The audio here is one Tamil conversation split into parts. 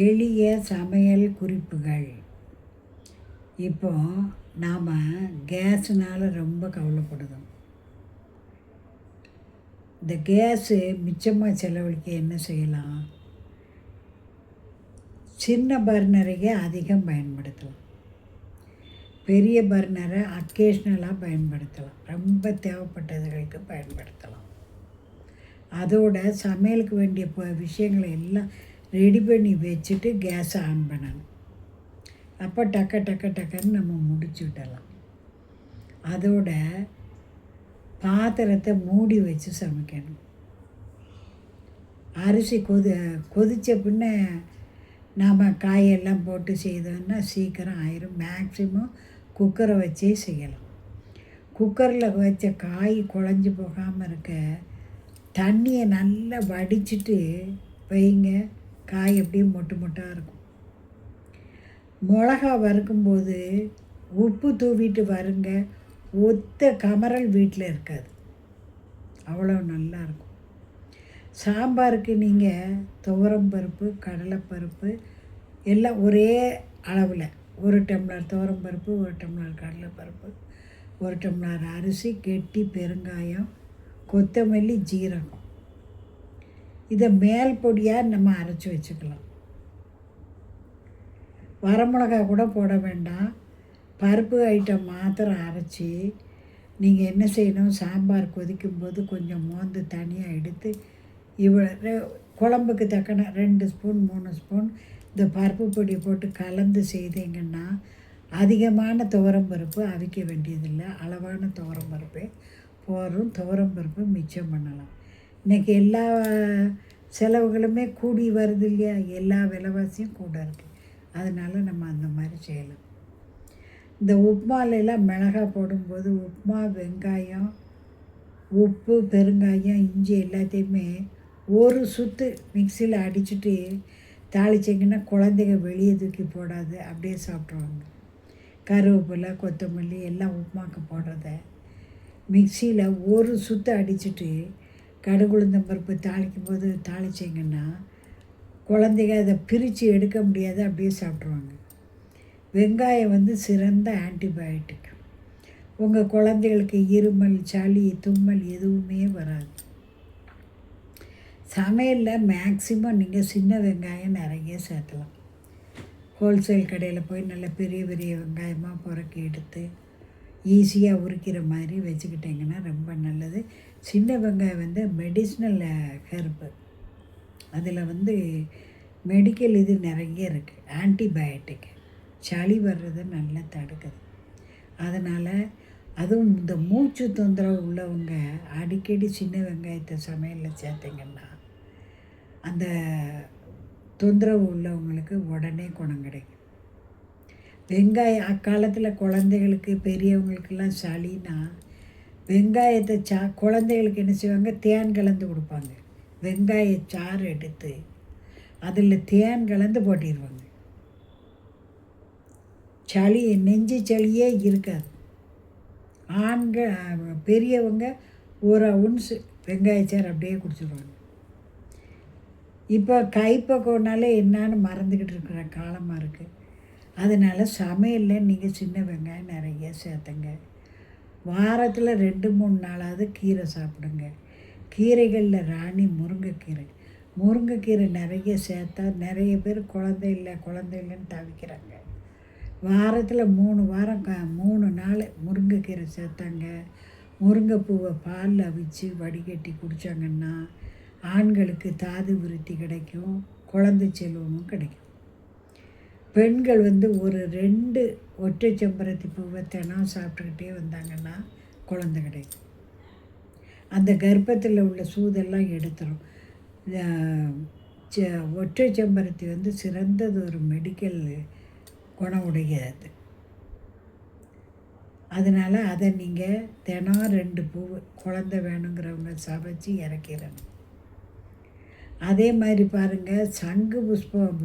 எளிய சமையல் குறிப்புகள். இப்போ நாம் கேஸுனால் ரொம்ப கவலைப்படுதோம். இந்த கேஸு மிச்சமாக செலவழிக்க என்ன செய்யலாம்? சின்ன பர்னரையே அதிகம் பயன்படுத்தலாம். பெரிய பர்னரை அக்கேஷ்னலாக பயன்படுத்தலாம். ரொம்ப தேவைப்பட்டதுகளுக்கு பயன்படுத்தலாம். அதோட சமையலுக்கு வேண்டிய விஷயங்களை எல்லாம் ரெடி பண்ணி வச்சுட்டு கேஸை ஆன் பண்ணணும். அப்போ டக்குன்னு நம்ம முடிச்சு விடலாம். அதோட பாத்திரத்தை மூடி வச்சு சமைக்கணும். அரிசி கொதித்த பின்ன நாம் காயெல்லாம் போட்டு செய்தோம்னா சீக்கிரம் ஆயிரும். மேக்ஸிமம் குக்கரை வச்சே செய்யலாம். குக்கரில் வச்ச காய் குழஞ்சி போகாமல் இருக்க தண்ணியை நல்லா வடிச்சிட்டு வைங்க. காய் அப்படியே மொட்டாக இருக்கும். மிளகா வறுக்கும்போது உப்பு தூவிட்டு வருங்க. ஒத்த கமரல் வீட்டில் இருக்காது. அவ்வளோ நல்லாயிருக்கும். சாம்பாருக்கு நீங்கள் துவரம்பருப்பு, கடலைப்பருப்பு எல்லாம் ஒரே அளவில் 1 டம்ளர் துவரம்பருப்பு, 1 டம்ளர் கடலைப்பருப்பு, 1 டம்ளர் அரிசி, கெட்டி பெருங்காயம், கொத்தமல்லி, ஜீரகம் இதை மேல் பொடியாக நம்ம அரைச்சி வச்சுக்கலாம். வரமிளகா கூட போட வேண்டாம். பருப்பு ஐட்டம் மாத்திரம் அரைச்சி நீங்கள் என்ன செய்யணும், சாம்பார் கொதிக்கும்போது கொஞ்சம் மோந்து தனியாக எடுத்து குழம்புக்கு தக்கன 2 ஸ்பூன் 3 ஸ்பூன் இந்த பருப்பு பொடி போட்டு கலந்து செய்தீங்கன்னா அதிகமான துவரம்பருப்பு அவிக்க வேண்டியதில்லை. அளவான துவரம்பருப்பே போதும். துவரம்பருப்பு மிச்சம் பண்ணலாம். இன்றைக்கி எல்லா செலவுகளுமே கூடி வருது இல்லையா? எல்லா விலைவாசியும் கூட இருக்குது. அதனால் நம்ம அந்த மாதிரி செய்யலாம். இந்த உப்புமாலெல்லாம் மிளகாய் போடும்போது உப்புமா, வெங்காயம், உப்பு, பெருங்காயம், இஞ்சி எல்லாத்தையுமே ஒரு சுற்று மிக்சியில் அடிச்சுட்டு தாளிச்சிங்கன்னா குழந்தைங்க வெளியே தூக்கி போடாது, அப்படியே சாப்பிட்ருவாங்க. கருவேப்பிலை, கொத்தமல்லி எல்லாம் உப்புமாக்கு போடுறத மிக்சியில் ஒரு சுற்று அடிச்சுட்டு கடுகுளுந்தம்பருப்பு தாளிக்கும் போது தாளிச்சிங்கன்னா குழந்தைங்க அதை பிரித்து எடுக்க முடியாது, அப்படியே சாப்பிட்ருவாங்க. வெங்காயம் சிறந்த ஆன்டிபயோட்டிக். உங்கள் குழந்தைகளுக்கு இருமல், சளி, தும்மல் எதுவுமே வராது. சமையலில் மேக்ஸிமம் நீங்கள் சின்ன வெங்காயம் நிறைய சேர்த்தலாம். ஹோல்சேல் கடையில் போய் நல்ல பெரிய பெரிய வெங்காயமாக புறக்கி எடுத்து ஈஸியாக உரிக்கிற மாதிரி வச்சுக்கிட்டிங்கன்னா ரொம்ப நல்லது. சின்ன வெங்காயம் மெடிசினல் ஹெர்பு. அதில் மெடிக்கல் இது நிறைய இருக்குது. ஆன்டிபயோட்டிக், சளி வர்றதை நல்லா தடுக்குது. அதனால் அதுவும் இந்த மூச்சு தொந்தரவு உள்ளவங்க அடிக்கடி சின்ன வெங்காயத்தை சமையலில் சேர்த்திங்கன்னா அந்த தொந்தரவு உள்ளவங்களுக்கு உடனே குணம் கிடைக்கும். வெங்காயம் அக்காலத்தில் குழந்தைகளுக்கு பெரியவங்களுக்கெல்லாம் சளின்னா வெங்காயத்தை குழந்தைகளுக்கு என்ன செய்வாங்க, தேன் கலந்து கொடுப்பாங்க. வெங்காய சாறு எடுத்து அதில் தேன் கலந்து போட்டிடுவாங்க. சளி, நெஞ்சு சளியே இருக்காது. பெரியவங்க 1 அவுன்ஸ் வெங்காயச்சாறு அப்படியே குடிச்சிடுவாங்க. இப்போ கைப்பக்கோனாலே என்னான்னு மறந்துக்கிட்டு இருக்கிற காலமாக இருக்குது. அதனால் சமையலில் நீங்கள் சின்ன வெங்காயம் நிறைய சேர்த்துங்க. வாரத்தில் 2-3 நாளாவது கீரை சாப்பிடுங்க. கீரைகளில் ராணி முருங்கைக்கீரை. முருங்கைக்கீரை நிறைய சேர்த்தா நிறைய பேர் குழந்தை இல்லைன்னு தவிக்கிறாங்க. வாரத்தில் 3 நாள் முருங்கைக்கீரை சேர்த்தாங்க. முருங்கைப்பூவை பாலில் அவிச்சு வடிகட்டி குடித்தாங்கன்னா ஆண்களுக்கு தாது விருத்தி கிடைக்கும், குழந்தை செல்வமும் கிடைக்கும். பெண்கள் ஒரு 2 ஒற்றை செம்பருத்தி பூவை தினம் சாப்பிட்டுக்கிட்டே வந்தாங்கன்னா குழந்தை கிடைக்கும். அந்த கர்ப்பத்தில் உள்ள சூதெல்லாம் எடுத்துரும். ஒற்றை செம்பருத்தி சிறந்தது ஒரு மெடிக்கல் குணம் உடையது. அதனால் அதை நீங்கள் தினம் 2 பூ குழந்தை வேணுங்கிறவங்க சமைச்சு இறக்கிடணும். அதே மாதிரி பாருங்கள், சங்கு புஷ்பம்,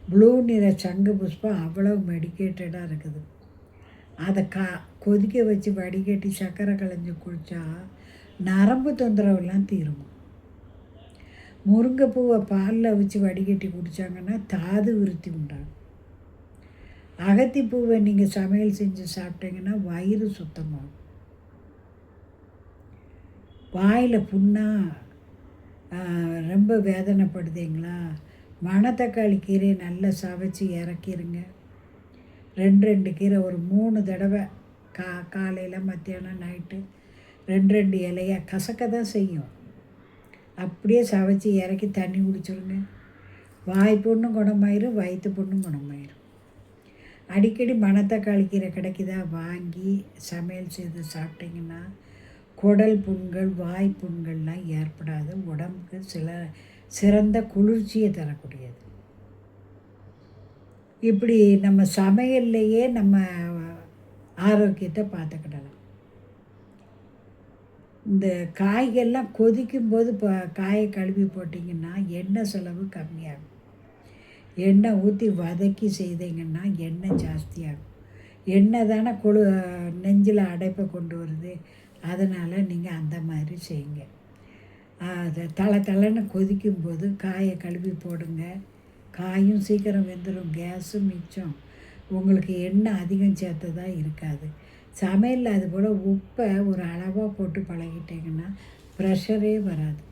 ப்ளூ நிற சங்கு புஷ்பம் அவ்வளோ மெடிக்கேட்டடாக இருக்குது. அதை கொதிக்க வச்சு வடிகட்டி சர்க்கரை கலைஞ்சி குடித்தா நரம்பு தொந்தரவுலாம் தீரும். முருங்கைப்பூவை பாலில் வச்சு வடிகட்டி குடித்தாங்கன்னா தாது விருத்தி உண்டாகும். அகத்திப்பூவை நீங்கள் சமையல் செஞ்சு சாப்பிட்டீங்கன்னா வயிறு சுத்தமாகும். வாயில் புண்ணாக ரொம்ப வேதனைப்படுதீங்களா, மணத்தக்காளி கீரையை நல்லா சவைச்சி இறக்கிருங்க. 2 கீரை ஒரு 3 தடவை காலையில் மத்தியானம் நைட்டு 2 இலையாக கசக்க தான் செய்யும். அப்படியே சவைச்சி இறக்கி தண்ணி குடிச்சிருங்க. வாய் புண்ணும் குணமாயிரும், வயிற்று புண்ணும் குணமாயிரும். அடிக்கடி மணத்தக்காளி கீரை கிடைக்குதா, வாங்கி சமையல் செய்து சாப்பிட்டிங்கன்னா குடல் புண்கள் வாய் புண்கள்லாம் ஏற்படாது. உடம்புக்கு சிறந்த குளிர்ச்சியை தரக்கூடியது. இப்படி நம்ம சமையல்லையே நம்ம ஆரோக்கியத்தை பார்த்துக்கிடலாம். இந்த காய்கள்லாம் கொதிக்கும்போது காயை கழுவி போட்டிங்கன்னா எண்ணெய் செலவு கம்மியாகும். எண்ணெய் ஊற்றி வதக்கி செய்தீங்கன்னா எண்ணெய் ஜாஸ்தியாகும். எண்ணெய் தானே நெஞ்சில் அடைப்பை கொண்டு வருது. அதனால் நீங்கள் அந்த மாதிரி செய்யுங்க. அதை தளன்னு கொதிக்கும்போது காயை கழுவி போடுங்க. காயும் சீக்கிரம் வெந்துடும், கேஸும் மிச்சம். உங்களுக்கு எண்ணெய் அதிகம் சேர்த்ததா இருக்காது. சமையலில் அதுபோல் உப்பை ஒரு அளவாக போட்டு பழகிட்டிங்கன்னா ப்ரெஷரே வராது.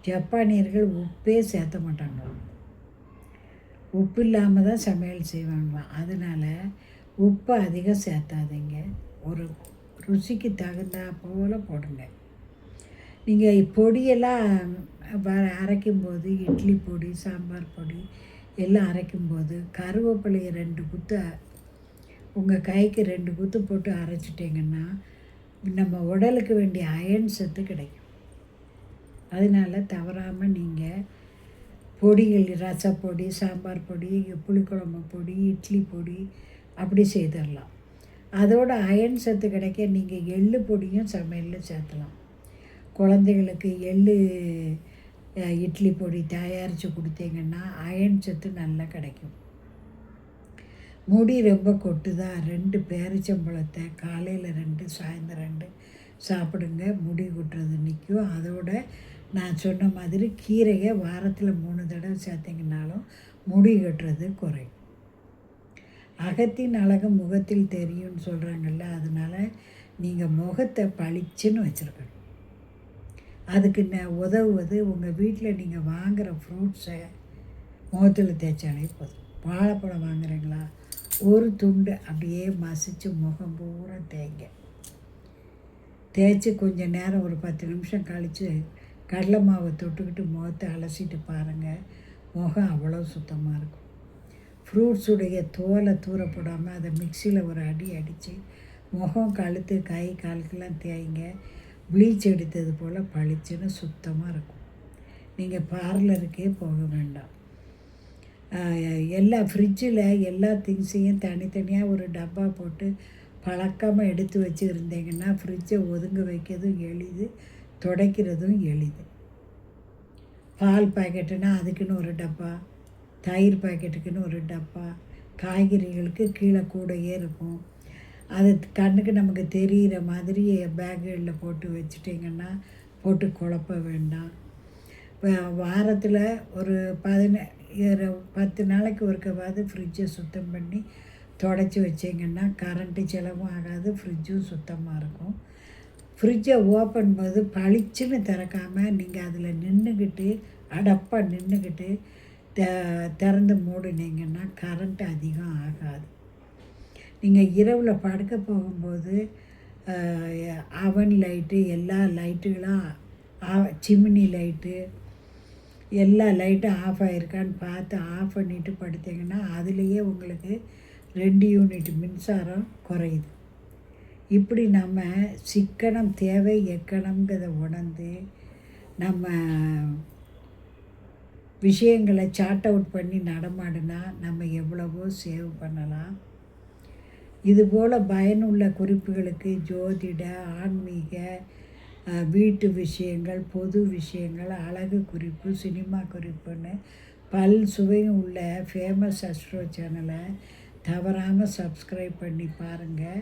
ஜப்பானியர்கள் உப்பே சேர்த்த மாட்டாங்க. உப்பு இல்லாமல் தான் சமையல் செய்வாங்களாம். அதனால் உப்பை அதிகம் சேர்த்தாதீங்க. ஒரு ருசிக்கு தகுந்தா போல் போடுங்க. நீங்கள் பொடியெல்லாம் அரைக்கும்போது இட்லி பொடி சாம்பார் பொடி எல்லாம் அரைக்கும்போது கருவேப்பிலையை 2 குத்து உங்கள் கைக்கு 2 குத்து போட்டு அரைச்சிட்டிங்கன்னா நம்ம உடலுக்கு வேண்டிய அயன் சத்து கிடைக்கும். அதனால் தவறாமல் நீங்கள் பொடிகள் ரசப்பொடி சாம்பார் பொடி புளிக்குழம்பு பொடி இட்லி பொடி அப்படி செய்திடலாம். அதோட அயன் சத்து கிடைக்க நீங்கள் எள்ளு பொடியும் சமையலில் சேர்த்தலாம். குழந்தைகளுக்கு எள்ளு இட்லி பொடி தயாரித்து கொடுத்தீங்கன்னா அயன் சத்து நல்லா கிடைக்கும். முடி ரொம்ப கொட்டுதா, 2 பேரிச்சம்பழத்தை காலையில் 2 சாயந்தரம் 2 சாப்பிடுங்க. முடி கொட்டுறது நிற்கும். அதோட நான் சொன்ன மாதிரி கீரையை வாரத்தில் 3 தடவை சேர்த்திங்கனாலும் முடி கட்டுறது குறையும். அகத்தின் அழகு முகத்தில் தெரியும்னு சொல்கிறாங்கல்ல, அதனால் நீங்கள் முகத்தை பளிச்சுன்னு வச்சுருக்கணும். அதுக்கு உதவுவது உங்கள் வீட்டில் நீங்கள் வாங்குகிற ஃப்ரூட்ஸை முகத்தில் தேய்ச்சாலே போதும். வாழைப்பழம் வாங்குறீங்களா, ஒரு துண்டு அப்படியே மசித்து முகம் பூரா தேய்ச்சி கொஞ்சம் நேரம் ஒரு 10 நிமிஷம் கழித்து கடலை மாவை தொட்டுக்கிட்டு முகத்தை அலசிட்டு பாருங்கள். முகம் அவ்வளோ சுத்தமாக இருக்கும். ஃப்ரூட்ஸுடைய தோலை தூரப்படாமல் அதை மிக்சியில் ஒரு அடித்து முகம் கழுத்து கை காலுக்கெல்லாம் தேய்ங்க. ப்ளீச் எடுத்தது போல் பளிச்சுன்னு சுத்தமாக இருக்கும். நீங்கள் பார்லருக்கே போக வேண்டாம். எல்லா ஃப்ரிட்ஜில் எல்லா திங்ஸையும் தனித்தனியாக ஒரு டப்பா போட்டு பழக்கமாக எடுத்து வச்சு இருந்தீங்கன்னா ஃப்ரிட்ஜை ஒதுங்க வைக்கிறதும் எளிது, துடைக்கிறதும் எளிது. பால் பாக்கெட்டுனா அதுக்குன்னு ஒரு டப்பா, தயிர் பாக்கெட்டுக்குன்னு ஒரு டப்பா, காய்கறிகளுக்கு கீழே கூடையே இருக்கும். அது கண்ணுக்கு நமக்கு தெரிகிற மாதிரி பேக்குகளில் போட்டு வச்சுட்டிங்கன்னா போட்டு குழப்ப வேண்டாம். வாரத்தில் ஒரு 10 நாளைக்கு ஒருக்கவாது ஃப்ரிட்ஜை சுத்தம் பண்ணி தொடச்சி வச்சிங்கன்னா கரண்ட்டு செலவும் ஆகாது, ஃப்ரிட்ஜும் சுத்தமாக இருக்கும். ஃப்ரிட்ஜை ஓப்பன் போது பளிச்சுன்னு திறக்காமல் நீங்கள் அதில் நின்றுக்கிட்டு அடப்பாக நின்றுக்கிட்டு திறந்து மூடினீங்கன்னா கரண்ட்டு அதிகம் ஆகாது. நீங்கள் இரவில் படுக்க போகும்போது அவன் லைட்டு எல்லா லைட்டுகளும் சிம்னி லைட்டு எல்லா லைட்டும் ஆஃப் ஆகிருக்கான்னு பார்த்து ஆஃப் பண்ணிவிட்டு படுத்திங்கன்னா அதுலேயே உங்களுக்கு 2 யூனிட் மின்சாரம் குறையுது. இப்படி நம்ம சிக்கனம் தேவை எக்கணம்ங்கிறத உணர்ந்து நம்ம விஷயங்களை சார்ட் அவுட் பண்ணி நடமாடினா நம்ம எவ்வளவோ சேவ் பண்ணலாம். இதுபோல் பயனுள்ள குறிப்புகளுக்கு ஜோதிட, ஆன்மீக, வீட்டு விஷயங்கள், பொது விஷயங்கள், அழகு குறிப்பு, சினிமா குறிப்புன்னு சுவையும் உள்ள ஃபேமஸ் அஸ்ட்ரோ சேனலை தவறாமல் சப்ஸ்கிரைப் பண்ணி பாருங்கள்.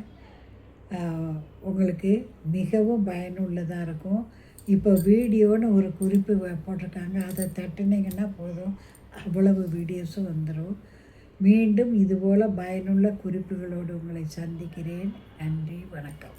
உங்களுக்கு மிகவும் பயனுள்ளதாக இருக்கும். இப்போ வீடியோன்னு ஒரு குறிப்பு போட்டிருக்காங்க, அதை தட்டுனீங்கன்னா போதும், அவ்வளவு வீடியோஸும் வந்துடும். மீண்டும் இதுபோல் பயனுள்ள குறிப்புகளோடு உங்களை சந்திக்கிறேன். நன்றி, வணக்கம்.